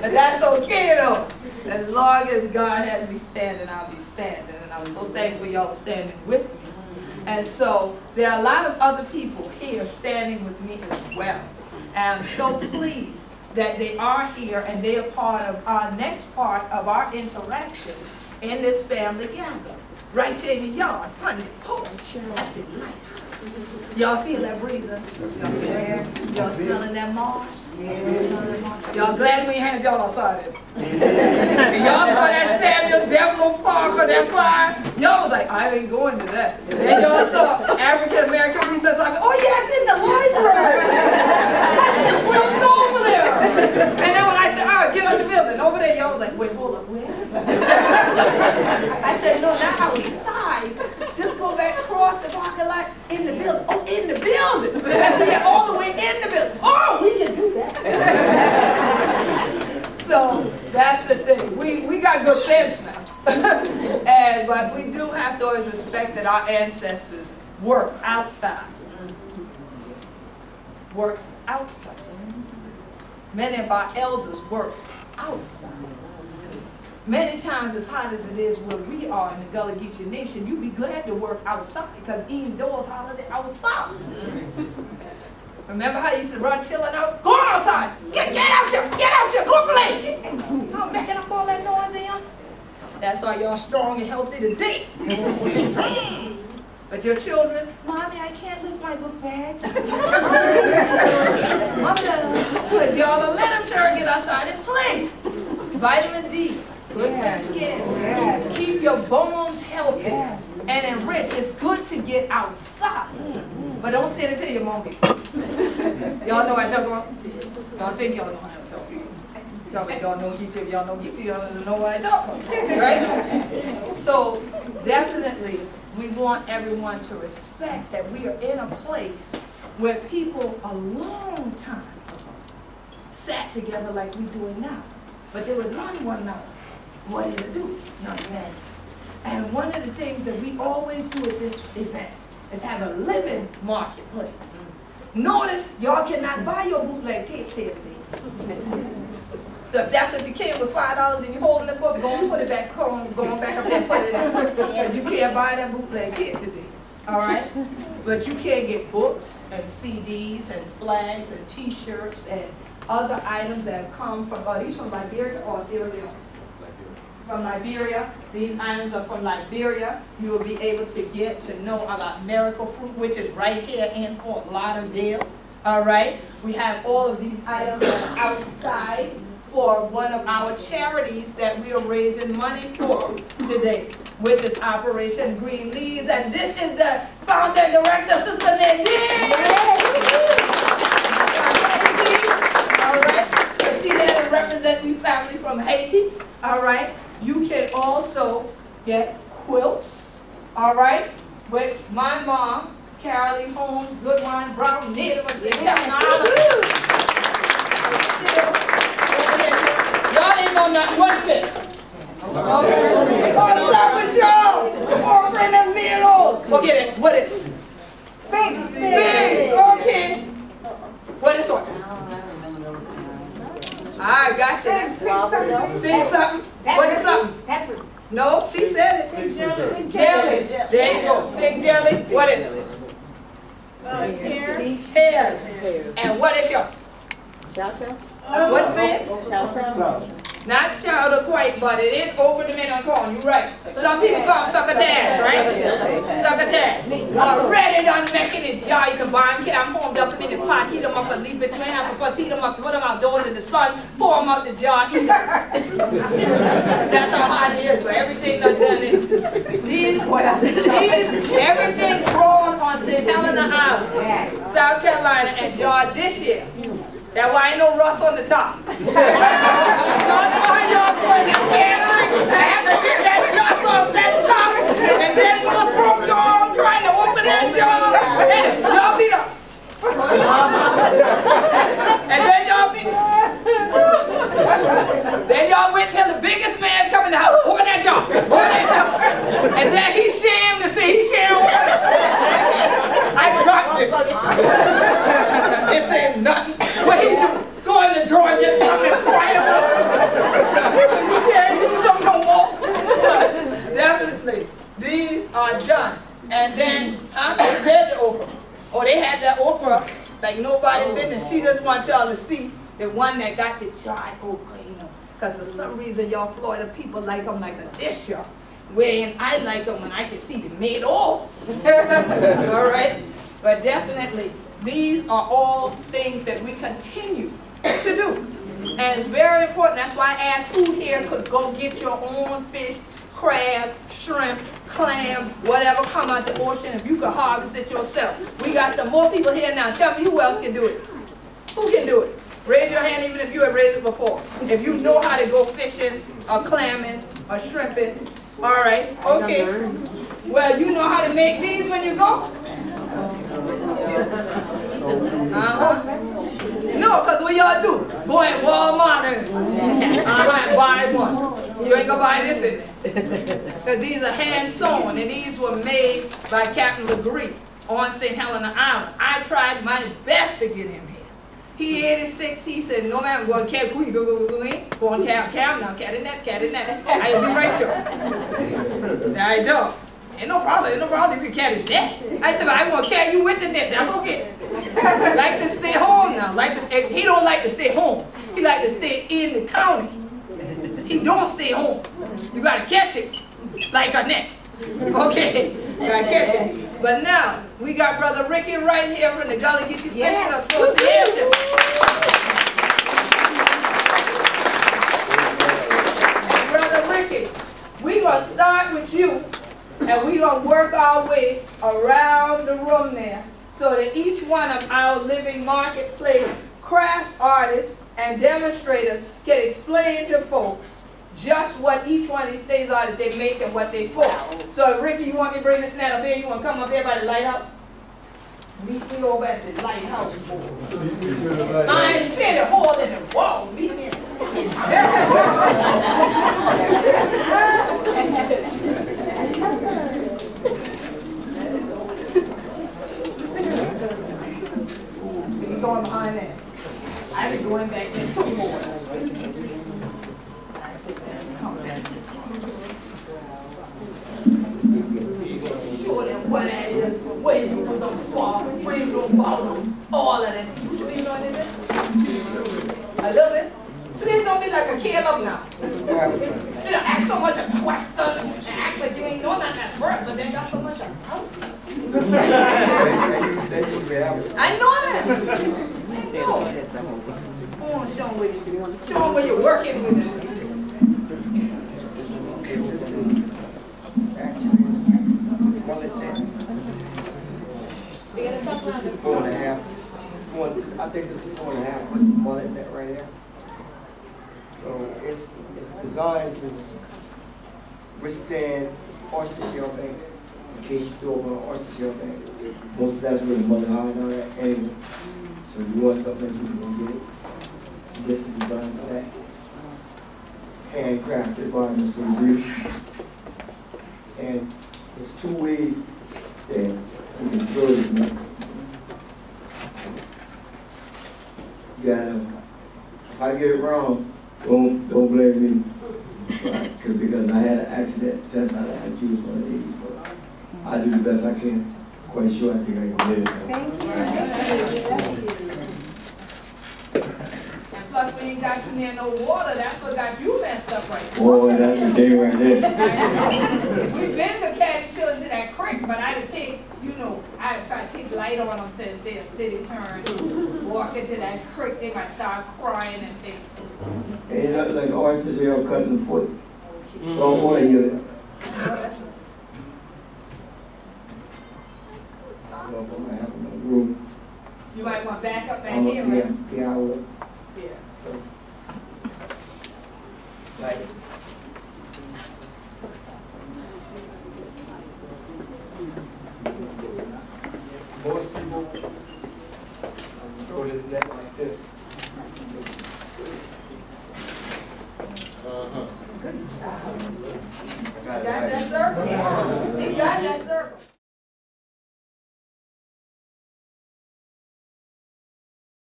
But that's okay though. As long as God has me standing, I'll be standing. And I'm so thankful y'all are standing with me. And so there are a lot of other people here standing with me as well. And I'm so pleased that they are here and they are part of our next part of our interaction in this family gathering. Right here in the yard, on the porch at the Lighthouse. Y'all feel that breathing? Y'all feel that? Y'all smelling that marsh? Y'all glad we had y'all outside it. And y'all saw that Samuel Devil Parker, that fire? Y'all was like, I ain't going to that. And y'all saw African American research like, oh yes, in the library. We'll go over there. And then when I said, all right, get out the building, over there, y'all was like, wait, hold up, where? I said, no, not outside. Just go back across the parking lot in the building. Oh, in the building. I said, yeah, all the way in the building. Oh, we can do that. So that's the thing. We got good sense now. But we do have to always respect that our ancestors worked outside. Worked outside. Many of our elders worked outside. Many times, as hot as it is where we are in the Gullah Geechee Nation, you be glad to work outside because indoors holiday outside. Remember how you used to run chilling out? Go outside! Get out here! Go play! Y'all making up all that noise in? That's why y'all strong and healthy today. But your children, Mommy, I can't lift my book bag. But y'all don't let them sure get outside and play. Vitamin D. Good for the skin. Yes. Keep your bones healthy and enriched. It's good to get outside. But don't stand and tell your mommy. Y'all know I don't go. Y'all think y'all know how to talk. Y'all know Geechee. If y'all know Geechee, y'all know what I talk about. Right? So definitely we want everyone to respect that we are in a place where people a long time ago sat together like we're doing now. But they would learn one another. What did it do? You understand? And one of the things that we always do at this event is have a living marketplace. Notice y'all cannot buy your bootleg tapes here today. So if that's what you came with $5 and you're holding the book, go and put it back, go on back up there and put it in. Because you can't buy that bootleg tape today. All right? But you can get books and CDs and flags and T-shirts and other items that have come from, these from Liberia or Sierra Leone? From Liberia. These items are from Liberia. You will be able to get to know about miracle fruit, which is right here in Fort Lauderdale. All right? We have all of these items that are outside for one of our charities that we are raising money for today, which is Operation Green Leaves. And this is the founder and director, Sister Nadine. All right? So she's here to represent you family from Haiti. All right? You can also get quilts, all right, which my mom, Carolee Holmes, Goodwine Brown, Native of y'all ain't gonna know what's this. What's up with y'all? Over in the middle. Forget it. What is it? Figs. Figs. Okay. What is it? I got you. Fig something. What is something? Pepper. No, she said it. Fig jelly. Jelly. There you go. Fig jelly. What is it? Pears. Pears. And what is your? Chow-chow. What's it? Chow-chow. Not chowder quite, but it is over the middle corn. You're right. Some people call them succotash, right? Succotash. Already done making it jar. You can buy them. I'm warmed up in the pot, heat them up and leave it. When I have heat them up, put them outdoors in the sun, pour them out the jar. That's how hot it is. But everything done these, everything grown on St. Helena Island, South Carolina, and jarred this year. That's why ain't no rust on the top. Y'all know how y'all put in the pantry. I have to get that rust off that top. And then Lost broke jaw trying to open that jar. And y'all beat up. And then y'all beat Then y'all went till the biggest man come in the house. Open that jar. Open that jar. And then he shamed to see he can't open it. I got this. This ain't nothing. What he do? Go in the drawer and get something quiet. She just wants y'all to see the one that got the dry okra, you know. Because for some reason, y'all Florida people like them like a dish, y'all. Wherein I like them when I can see the made oils. All right? But definitely, these are all things that we continue to do. And it's very important. That's why I asked who here could go get your own fish, crab, shrimp, clam, whatever come out the ocean, if you could harvest it yourself. We got some more people here now. Tell me who else can do it. Who can do it? Raise your hand even if you have raised it before. If you know how to go fishing, or clamming, or shrimping. All right, okay. Well, you know how to make these when you go? No, because what y'all do? Go at Walmart and buy one. You ain't gonna buy this in there. Because these are hand sewn, and these were made by Captain Legree on St. Helena Island. I tried my best to get him here. He 86, he said, no man, I'm going to carry, go on cab now, cat in that. I'll be right here. There I go. Ain't no problem, you can carry that. I said, but I want to carry you with the net, that's okay. Like to stay home now. He don't like to stay home. He like to stay in the county. He don't stay home. You got to catch it like a net. Okay, you got to catch it. But now, we got Brother Ricky right here from the Gullah Geechee Seminole Association. And Brother Ricky, we're going to start with you, and we're going to work our way around the room there, so that each one of our living marketplace crafts artists and demonstrators can explain to folks just what each one of these things are that they make and what they for. So Ricky, you want me to bring this net up here? You want to come up here by the lighthouse? Meet me over at the lighthouse. I ain't saying a hole in the wall. Meet me. You going behind that? I've been going back in 2 more. Show them what that is, where you was on the farm, where you gonna follow, all of that. You sure you know anything? A little bit? Please don't be like a kid up now. You know, ask so much of questions and act like you ain't know nothing at first, but then got so much of I know that. I know. Come on, show them where you're working with it. I think it's the 4.5 foot mullet net right here. So it's designed to withstand oyster shell banks in case you throw up on an oyster shell bank. Most of that's where the mullet hide on that anyway. So if you want something that you can get it. This is designed for that. Handcrafted by Mr. Legree. And there's 2 ways that you can throw this net. You gotta, if I get it wrong, don't blame me. Because I had an accident since I last used one of these. But I do the best I can. Quite sure I think I can get it. Thank you. And plus, when you got you near no water, that's what got you messed up right there. Boy, that's the thing right there. We've been to caddy chilling to that creek, but I had to take, you know, I had to try to take light on them since they're a city turn. Walk into that creek, they might start crying and things. Ain't nothing like oyster shell cutting the foot. So I want to hear it. You might want to back up back here, right? Yeah, I will.